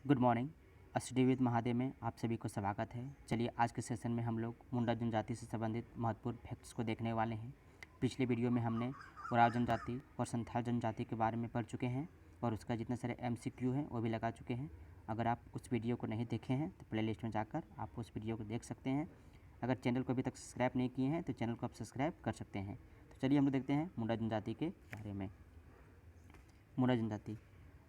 Good morning. Study with Mahadev में आप सभी को स्वागत है। चलिए आज के सेशन में हम लोग मुंडा जनजाति से संबंधित महत्वपूर्ण फैक्ट्स को देखने वाले हैं। पिछले वीडियो में हमने उराव जनजाति और संथाल जनजाति के बारे में पढ़ चुके हैं और उसका जितने सारे MCQ हैं वो भी लगा चुके हैं। अगर आप उस वीडियो को नहीं देखे हैं तो प्लेलिस्ट में जाकर आप उस वीडियो को देख सकते हैं। अगर चैनल को अभी तक सब्सक्राइब नहीं किए हैं तो चैनल को आप सब्सक्राइब कर सकते हैं। तो चलिए हम लोग देखते हैं मुंडा जनजाति के बारे में।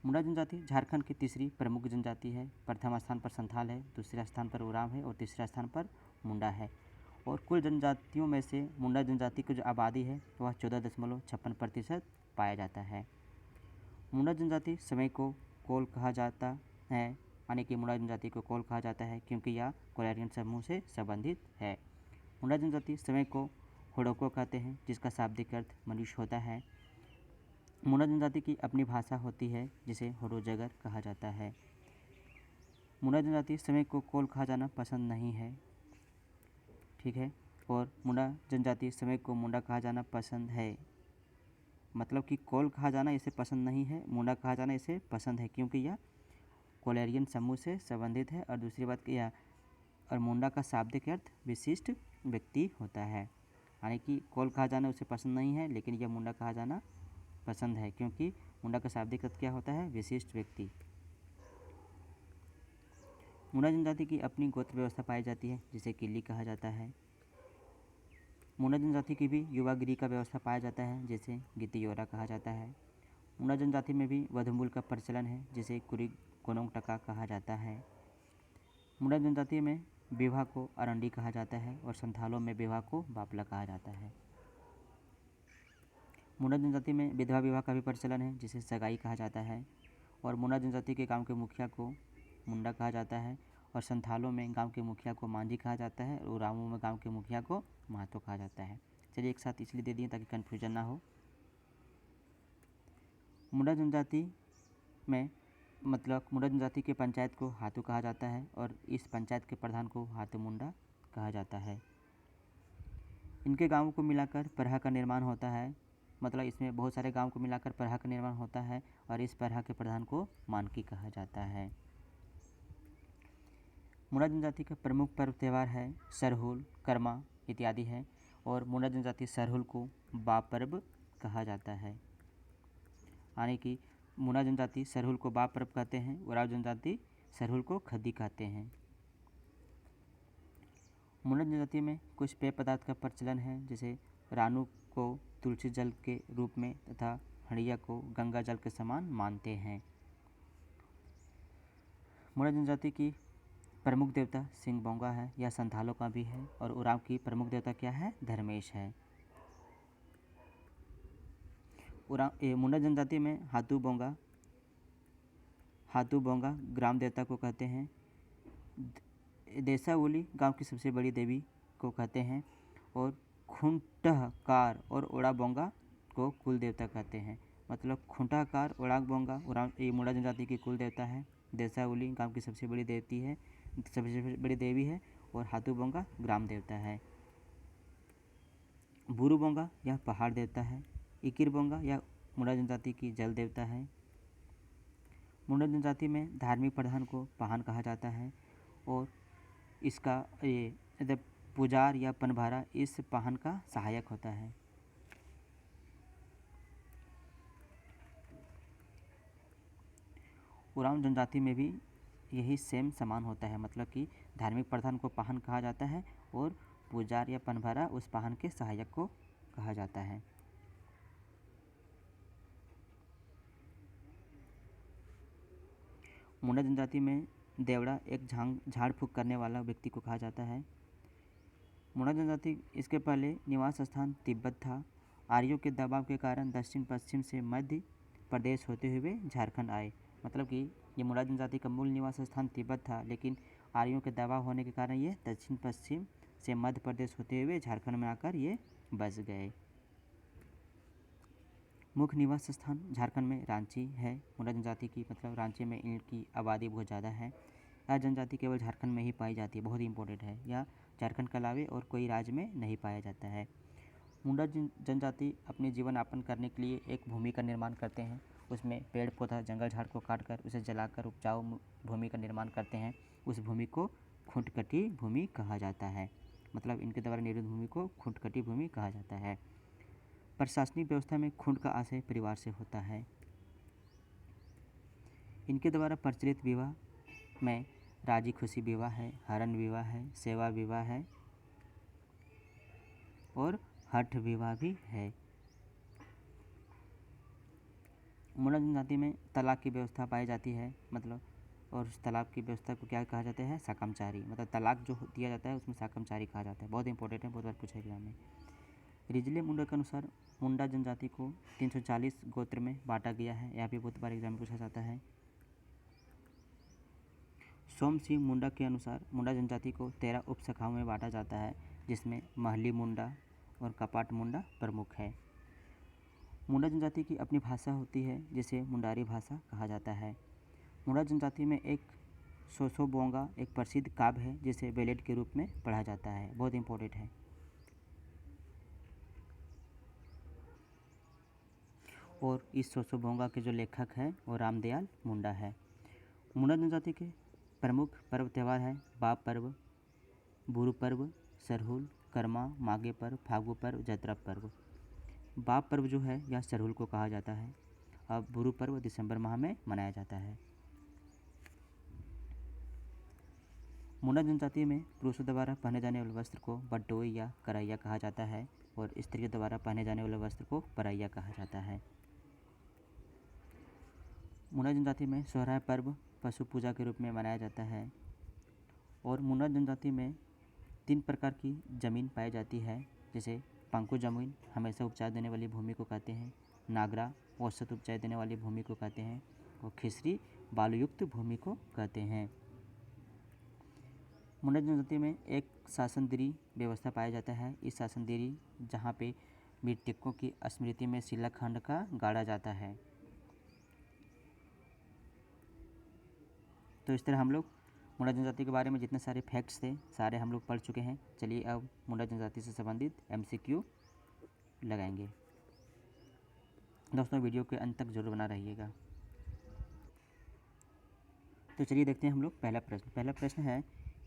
मुंडा जनजाति झारखंड की तीसरी प्रमुख जनजाति है। प्रथम स्थान पर संथाल है, दूसरे स्थान पर उरांव है और तीसरे स्थान पर मुंडा है। और कुल जनजातियों में से मुंडा जनजाति की जो आबादी है वह 14.56% पाया जाता है। मुंडा जनजाति समय को कोल कहा जाता है, यानी कि मुंडा जनजाति को कोल कहा जाता है क्योंकि यह कोलेरियन समूह से संबंधित है। मुंडा जनजाति समय को होड़ोको कहते हैं, जिसका शाब्दिक अर्थ मनुष्य होता है। मुंडा जनजाति की अपनी भाषा होती है जिसे होडोजगर कहा जाता है। मुंडा जनजाति समय को कोल कहा जाना पसंद नहीं है, ठीक है। और मुंडा जनजाति समय को मुंडा कहा जाना पसंद है, मतलब कि कोल कहा जाना इसे पसंद नहीं है, मुंडा कहा जाना इसे पसंद है क्योंकि यह कोलेरियन समूह से संबंधित है। और दूसरी बात यह, और मुंडा का शाब्दिक अर्थ विशिष्ट व्यक्ति होता है, यानी कि कोल कहा जाना उसे पसंद नहीं है लेकिन यह मुंडा कहा जाना पसंद है क्योंकि मुंडा का शाब्दिक अर्थ क्या होता है, विशिष्ट व्यक्ति। मुंडा जनजाति की अपनी गोत्र व्यवस्था पाई जाती है जिसे किल्ली कहा जाता है। मुंडा जनजाति की भी युवागिरी का व्यवस्था पाया जाता है जिसे गितियोरा कहा जाता है। मुंडा जनजाति में भी वधमूल का प्रचलन है जिसे कुरी कोनोंग टका कहा जाता है। मुंडा जनजाति में विवाह को अरंडी कहा जाता है और संथालों में विवाह को बापला कहा जाता है। मुंडा जनजाति में विधवा विवाह का भी प्रचलन है जिसे सगाई कहा जाता है। और मुंडा जनजाति के गांव के मुखिया को मुंडा कहा जाता है और संथालों में गांव के मुखिया को मांझी कहा जाता है और उरांवों में गांव के मुखिया को महतो कहा जाता है। चलिए एक साथ इसलिए दे दिए ताकि कन्फ्यूजन ना हो। मुंडा जनजाति में मुंडा जनजाति के पंचायत को हातू कहा जाता है और इस पंचायत के प्रधान को हातू मुंडा कहा जाता है। इनके गाँवों को मिलाकर परहा का निर्माण होता है, मतलब इसमें बहुत सारे गांव को मिलाकर परहा का निर्माण होता है और इस परहा के प्रधान को मानकी कहा जाता है। मुंडा जनजाति का प्रमुख पर्व त्यौहार है सरहुल, कर्मा इत्यादि है। और मुंडा जनजाति सरहुल को बा पर्व कहा जाता है, यानी कि मुंडा जनजाति सरहुल को बा पर्व कहते हैं, उराव जनजाति सरहुल को खद्दी कहते हैं। मुंडा जनजाति में कुछ पेय पदार्थ का प्रचलन है, जैसे रानू को तुलसी जल के रूप में तथा हड़िया को गंगा जल के समान मानते हैं। मुंडा जनजाति की प्रमुख देवता सिंह बोंगा है, यह संथालों का भी है। और उरांव की प्रमुख देवता क्या है, धर्मेश है। मुंडा जनजाति में हाथू बोंगा ग्राम देवता को कहते हैं। देसावली गांव की सबसे बड़ी देवी को कहते हैं। और खुंटहकार और ओड़ा बोंगा को कुल देवता कहते हैं, मतलब खुंटहकार ओड़ा बोंगा मुंडा जनजाति की कुल देवता है। देसावली गांव की सबसे बड़ी देवी है और हाथू बोंगा ग्राम देवता है। बुरु बोंगा यह पहाड़ देवता है। इकिर बोंगा यह मुंडा जनजाति की जल देवता है। मुंडा जनजाति में धार्मिक प्रधान को पाहन कहा जाता है और इसका पुजार या पनभारा इस पाहन का सहायक होता है। उरांव जनजाति में भी यही सेम समान होता है, मतलब कि धार्मिक प्रधान को पाहन कहा जाता है और पुजार या पनभारा उस पाहन के सहायक को कहा जाता है। मुंडा जनजाति में देवड़ा एक झाड़ फूंक करने वाला व्यक्ति को कहा जाता है। मुंडा जनजाति इसके पहले निवास स्थान तिब्बत था। आर्यों के दबाव के कारण दक्षिण पश्चिम से मध्य प्रदेश होते हुए झारखंड आए, मतलब कि ये मुंडा जनजाति का मूल निवास स्थान तिब्बत था, लेकिन आर्यों के दबाव होने के कारण ये दक्षिण पश्चिम से मध्य प्रदेश होते हुए झारखंड में आकर ये बस गए। मुख्य निवास स्थान झारखंड में रांची है मुंडा जनजाति की, मतलब रांची में इनकी आबादी बहुत ज़्यादा है। यह जनजाति केवल झारखंड में ही पाई जाती है, बहुत ही इंपॉर्टेंट है। यह झारखंड के अलावे और कोई राज्य में नहीं पाया जाता है। मुंडा जनजाति अपने जीवन यापन करने के लिए एक भूमि का निर्माण करते हैं उसमें पेड़ पौधा जंगल झाड़ को काट कर उसे जलाकर उपजाऊ भूमि का निर्माण करते हैं, उस भूमि को खुंटकटी भूमि कहा जाता है। मतलब इनके द्वारा निर्मित भूमि को खुंटकटी भूमि कहा जाता है। प्रशासनिक व्यवस्था में खुंट का आशय परिवार से होता है। इनके द्वारा प्रचलित विवाह में राजी खुशी विवाह है, हरण विवाह है, सेवा विवाह है और हठ विवाह भी है। मुंडा जनजाति में तलाक की व्यवस्था पाई जाती है, मतलब और उस तलाक की व्यवस्था को क्या कहा जाता है? साकमचारी। मतलब तलाक जो दिया जाता है उसमें साकमचारी कहा जाता है। बहुत इंपॉर्टेंट है, बहुत बार पूछा एग्जाम में। रिजले मुंडा के अनुसार मुंडा जनजाति को 340 गोत्र में बांटा गया है। यहाँ भी बहुत बार एग्जाम में पूछा जाता है। सोम सिंह मुंडा के अनुसार मुंडा जनजाति को 13 उपशाखाओं में बांटा जाता है, जिसमें महली मुंडा और कपाट मुंडा प्रमुख है। मुंडा जनजाति की अपनी भाषा होती है, जिसे मुंडारी भाषा कहा जाता है। मुंडा जनजाति में एक सोसोबोंगा एक प्रसिद्ध काव्य है, जिसे बैलेट के रूप में पढ़ा जाता है। बहुत इंपॉर्टेंट है। और इस सोसोबोंगा के जो लेखक हैं वो रामदयाल मुंडा है। मुंडा जनजाति के प्रमुख पर्व त्यौहार है बाप पर्व, बुरु पर्व, सरहुल, कर्मा, माघे पर्व, फागु पर्व, जतरा पर्व। बाप पर्व जो है यह सरहुल को कहा जाता है। अब बुरु पर्व दिसंबर माह में मनाया जाता है। मुंडा जनजाति में पुरुषों द्वारा पहने जाने वाले वस्त्र को बटोई या करैया कहा जाता है और स्त्रियों द्वारा पहने जाने वाले वस्त्र को परैया कहा जाता है। मुंडा जनजाति में सोहराय पर्व पशु पूजा के रूप में मनाया जाता है। और मुंडा जनजाति में 3 प्रकार की ज़मीन पाई जाती है, जैसे पंकु ज़मीन हमेशा उपजाऊ देने वाली भूमि को कहते हैं, नागरा औसत उपजाऊ देने वाली भूमि को कहते हैं और खिसरी बालुयुक्त भूमि को कहते हैं। मुंडा जनजाति में एक शासनदिरी व्यवस्था पाया जाता है। इस शासनदिरी जहाँ पे मृतकों की स्मृति में शिलाखंड का गाड़ा जाता है। तो इस तरह हम लोग मुंडा जनजाति के बारे में जितने सारे फैक्ट्स थे सारे हम लोग पढ़ चुके हैं। चलिए अब मुंडा जनजाति से संबंधित MCQ लगाएंगे। दोस्तों वीडियो के अंत तक जरूर बना रहिएगा। तो चलिए देखते हैं हम लोग पहला प्रश्न है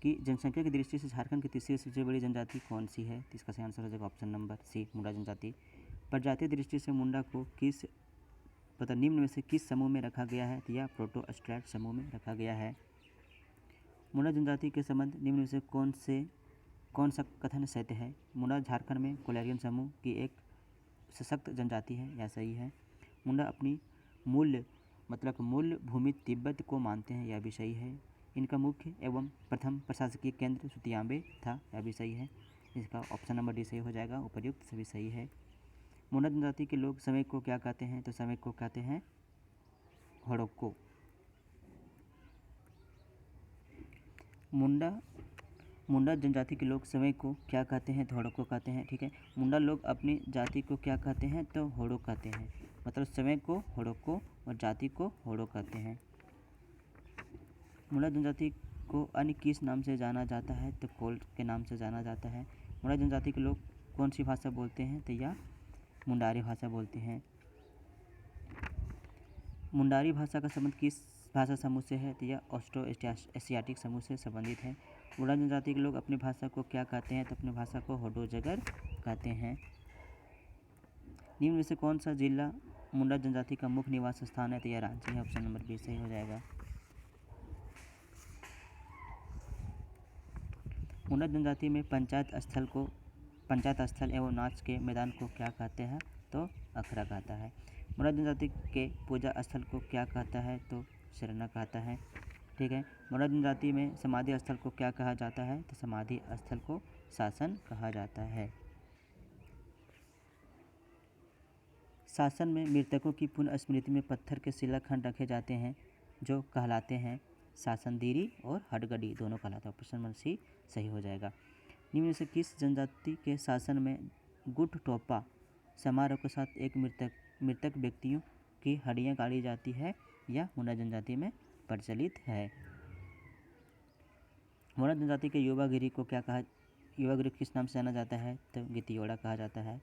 कि जनसंख्या की दृष्टि से झारखंड की तीसरी सबसे बड़ी जनजाति कौन सी है? तो इसका सही आंसर हो जाएगा ऑप्शन नंबर सी, मुंडा जनजाति। प्रजातीय दृष्टि से मुंडा को निम्न में से किस समूह में रखा गया है? तो यह प्रोटोस्ट्रैट समूह में रखा गया है। मुंडा जनजाति के संबंध निम्न में से कौन सा कथन सत्य है? मुंडा झारखंड में कोलेरियन समूह की एक सशक्त जनजाति है, यह सही है। मुंडा अपनी मूल भूमि तिब्बत को मानते हैं, यह भी सही है। इनका मुख्य एवं प्रथम प्रशासकीय केंद्र सुतियांबे था, यह भी सही है। इसका ऑप्शन नंबर डी सही हो जाएगा। उपर्युक्त सभी सही है। मुंडा जनजाति के लोग समय को क्या कहते हैं? तो समय को कहते हैं हड़ोक्को। मुंडा जनजाति के लोग समय को क्या कहते हैं? तो हड़ोक्को कहते हैं। ठीक है। मुंडा लोग अपनी जाति को क्या कहते हैं? तो होड़ो कहते हैं। मतलब समय को हड़ोक्को और जाति को होड़ो कहते हैं। मुंडा जनजाति को अन्य किस नाम से जाना जाता है? तो कोल्ड के नाम से जाना जाता है। मुंडा जनजाति के लोग कौन सी भाषा बोलते हैं? तो यह मुंडारी भाषा बोलते हैं। मुंडारी भाषा का संबंध किस भाषा समूह से है? तो यह ऑस्ट्रो एशियाटिक समूह से संबंधित है। मुंडा जनजाति के लोग अपनी भाषा को क्या कहते हैं? तो अपनी भाषा को होडोजगर कहते हैं। निम्न में से कौन सा जिला मुंडा जनजाति का मुख्य निवास स्थान है? तो यह रांची है। ऑप्शन नंबर बी सही हो जाएगा। मुंडा जनजाति में पंचायत स्थल एवं नाच के मैदान को क्या कहते हैं? तो अखरा कहता है। मुंडा जनजाति के पूजा स्थल को क्या कहता है? तो शरणा कहता है। ठीक है। मुंडा जनजाति में समाधि स्थल को क्या कहा जाता है? तो समाधि स्थल को शासन कहा जाता है। शासन में मृतकों की पुण्य स्मृति में पत्थर के शिलाखंड रखे जाते हैं, जो कहलाते हैं शासनदिरी और हडगडी, दोनों कहलाते हैं। ऑप्शन नंबर सी सही हो जाएगा। निम्न में से किस जनजाति के शासन में गुट टोपा समारोह के साथ एक मृतक व्यक्तियों की हड्डियां गाड़ी जाती है? यह मुंडा जनजाति में प्रचलित है। मुंडा जनजाति के युवागिरी को युवागिरी किस नाम से जाना जाता है? तो गितियोड़ा कहा जाता है।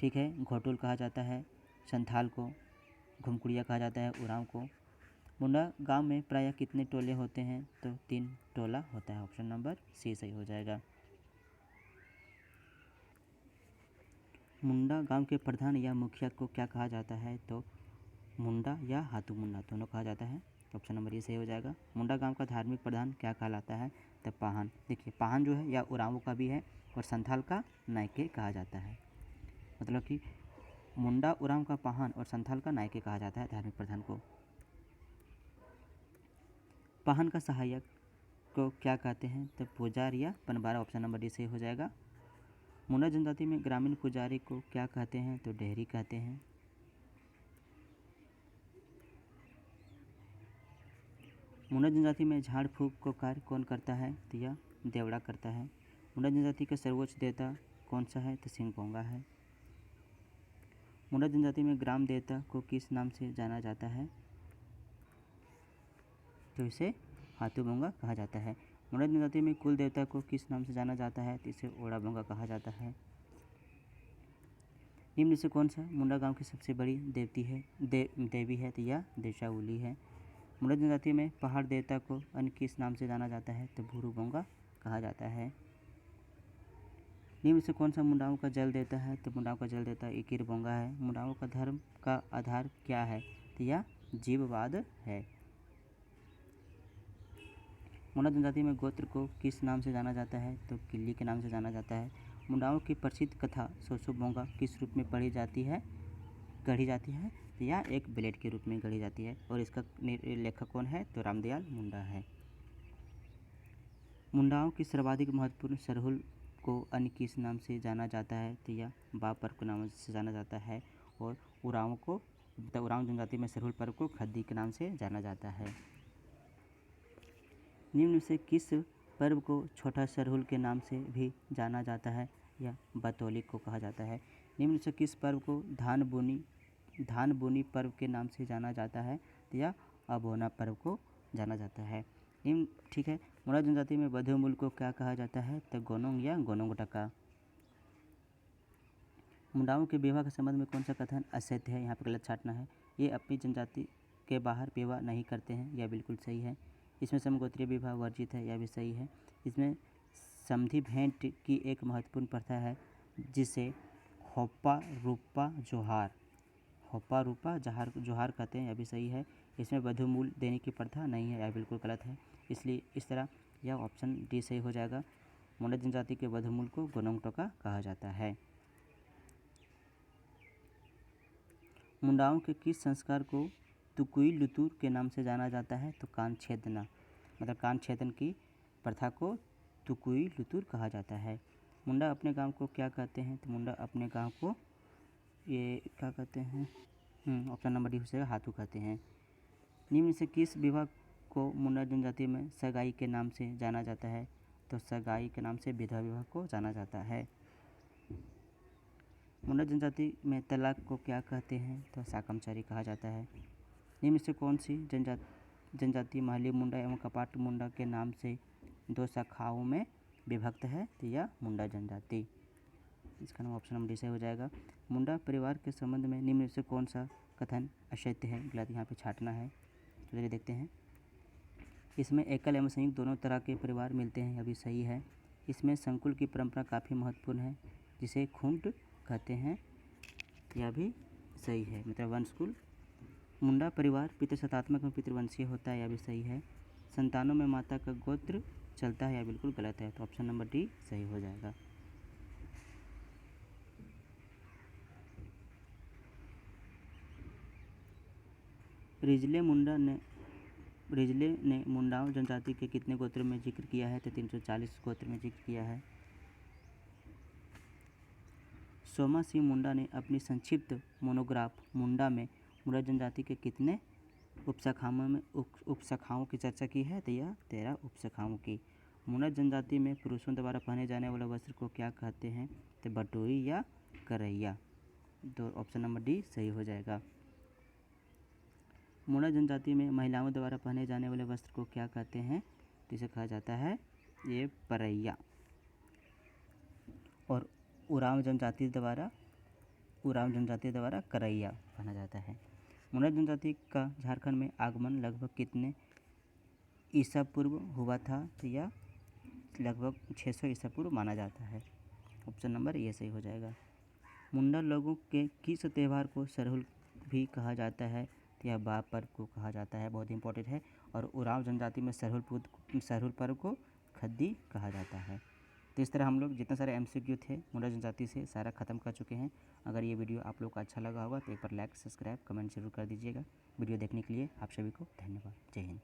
ठीक है। घोटुल कहा जाता है संथाल को। घुमकुड़िया कहा जाता है उरांव को। मुंडा गांव में प्रायः कितने टोले होते हैं? तो 3 टोला होता है। ऑप्शन नंबर सी सही हो जाएगा। मुंडा गांव के प्रधान या मुखिया को क्या कहा जाता है? तो मुंडा या हाथू मुंडा दोनों कहा जाता है। ऑप्शन नंबर ये सही हो जाएगा। मुंडा गांव का धार्मिक प्रधान क्या कहलाता है? तो पाहन। देखिए पाहन जो है या उरांव का भी है और संथाल का नायके कहा जाता है। मतलब कि मुंडा उरांव का पाहन और संथाल का नायके कहा जाता है धार्मिक प्रधान को। पाहन का सहायक को क्या कहते हैं? तो पुजार या पनबारा। ऑप्शन नंबर डी सही हो जाएगा। मुंडा जनजाति में ग्रामीण पुजारी को क्या कहते हैं? तो डेहरी कहते हैं। मुंडा जनजाति में झाड़ फूँक को कार्य कौन करता है? तो यह देवड़ा करता है। मुंडा जनजाति का सर्वोच्च देवता कौन सा है? तो सिंगपोंगा है। मुंडा जनजाति में ग्राम देवता को किस नाम से जाना जाता है? तो इसे हाथूबोंगा कहा जाता है। मुंडा जनजाति में कुल देवता को किस नाम से जाना जाता है? तो इसे ओड़ाबोंगा कहा जाता है। निम्न में से कौन सा मुंडा गांव की सबसे बड़ी देवी है? तो यह देशाउली है। मुंडा जनजाति में पहाड़ देवता को अन्य किस नाम से जाना जाता है? तो भूरूबोंगा कहा जाता है। निम्न में से कौन सा मुंडाओं का जल देता है? तो मुंडाओं का जल देता इकिरबोंगा है। मुंडाओं का धर्म का आधार क्या है? तो यह जीववाद है। मुंडा जनजाति में गोत्र को किस नाम से जाना जाता है? तो किल्ली के नाम से जाना जाता है। मुंडाओं की प्रसिद्ध कथा सोसोबोंगा किस रूप में गढ़ी जाती है? तो यह एक ब्लेड के रूप में गढ़ी जाती है और इसका लेखक कौन है? तो रामदयाल मुंडा है। मुंडाओं की सर्वाधिक महत्वपूर्ण सरहुल को अन्य किस नाम से जाना जाता है? तो यह बा पर्व के नाम से जाना जाता है। और उरांव जनजाति में सरहुल पर्व को खद्दी के नाम से जाना जाता है। निम्न में से किस पर्व को छोटा सरहुल के नाम से भी जाना जाता है? या बतौली को कहा जाता है। निम्न में से किस पर्व को धान बोनी पर्व के नाम से जाना जाता है? या अबोना पर्व को जाना जाता है। निम्न ठीक है। मुंडा जनजाति में बधेमूल को क्या कहा जाता है? तो गोनोंग या गोनोंग टका। मुंडाओं के विवाह के संबंध में कौन सा कथन असत्य है? यहाँ पर गलत छाटना है। ये अपनी जनजाति के बाहर विवाह नहीं करते हैं, यह बिल्कुल सही है। इसमें समगोत्रीय विवाह वर्जित है, यह भी सही है। इसमें समधी भेंट की एक महत्वपूर्ण प्रथा है जिसे होप्पा रूपा जोहार कहते हैं, यह भी सही है। इसमें बधूमूल देने की प्रथा नहीं है, यह बिल्कुल गलत है। इसलिए इस तरह यह ऑप्शन डी सही हो जाएगा। मुंडा जनजाति के बधूमूल को गोनोंग टोका कहा जाता है। मुंडाओं के किस संस्कार को तुकुई लुतुर के नाम से जाना जाता है? तो कान छेदना, मतलब कान छेदन की प्रथा को तुकुई लुतुर कहा जाता है। मुंडा अपने गांव को क्या कहते हैं? तो मुंडा अपने गांव को ये क्या कहते हैं? ऑप्शन नंबर डी से हाथू कहते हैं। निम्न से किस विवाह को मुंडा जनजाति में सगाई के नाम से जाना जाता है? तो सगाई के नाम से विधवा विवाह को जाना जाता है। मुंडा जनजाति में तलाक को क्या कहते हैं? तो साकमचारी कहा जाता है। निम्न से कौन सी जनजाति महली मुंडा एवं कपाट मुंडा के नाम से 2 शाखाओं में विभक्त है? तो यह मुंडा जनजाति। इसका नाम ऑप्शन नंबर डी से हो जाएगा। मुंडा परिवार के संबंध में निम्न से कौन सा कथन असत्य है? गलत यहाँ पे छाटना है। चलिए देखते हैं। इसमें एकल एवं संयुक्त दोनों तरह के परिवार मिलते हैं, यह भी सही है। इसमें संकुल की परंपरा काफ़ी महत्वपूर्ण है जिसे खूंट कहते हैं, यह भी सही है, मतलब वंशकुल। मुंडा परिवार पितृसत्तात्मक में पितृवंशीय होता है, यह भी सही है। संतानों में माता का गोत्र चलता है, यह बिल्कुल गलत है। तो ऑप्शन नंबर डी सही हो जाएगा। रिजले ने मुंडाओं जनजाति के कितने गोत्रों में जिक्र किया है? तो 340 गोत्र में जिक्र किया है। सोमा सिंह मुंडा ने अपनी संक्षिप्त मोनोग्राफ मुंडा में मुंडा जनजाति के कितने उपशाखाओं की चर्चा की है? तो यह 13 उपशाखाओं की। मुंडा जनजाति में पुरुषों द्वारा पहने जाने वाले वस्त्र को क्या कहते हैं? तो बटोई या करैया। तो ऑप्शन नंबर डी सही हो जाएगा। मुंडा जनजाति में महिलाओं द्वारा पहने जाने वाले वस्त्र को क्या कहते हैं? तो इसे कहा जाता है ये परैया। और उरांव जनजाति द्वारा करैया पहना जाता है। मुंडा जनजाति का झारखंड में आगमन लगभग कितने ईसा पूर्व हुआ था? तो यह लगभग 600 ईसा पूर्व माना जाता है। ऑप्शन नंबर ये सही हो जाएगा। मुंडा लोगों के किस त्यौहार को सरहुल भी कहा जाता है? तो यह बाप पर्व को कहा जाता है, बहुत इंपॉर्टेंट है। और उरांव जनजाति में सरहुल पर्व को खद्दी कहा जाता है। तो इस तरह हम लोग जितने सारे MCQ थे मुंडा जनजाति से सारा ख़त्म कर चुके हैं। अगर ये वीडियो आप लोग को अच्छा लगा होगा तो एक बार लाइक, सब्सक्राइब, कमेंट जरूर कर दीजिएगा। वीडियो देखने के लिए आप सभी को धन्यवाद। जय हिंद।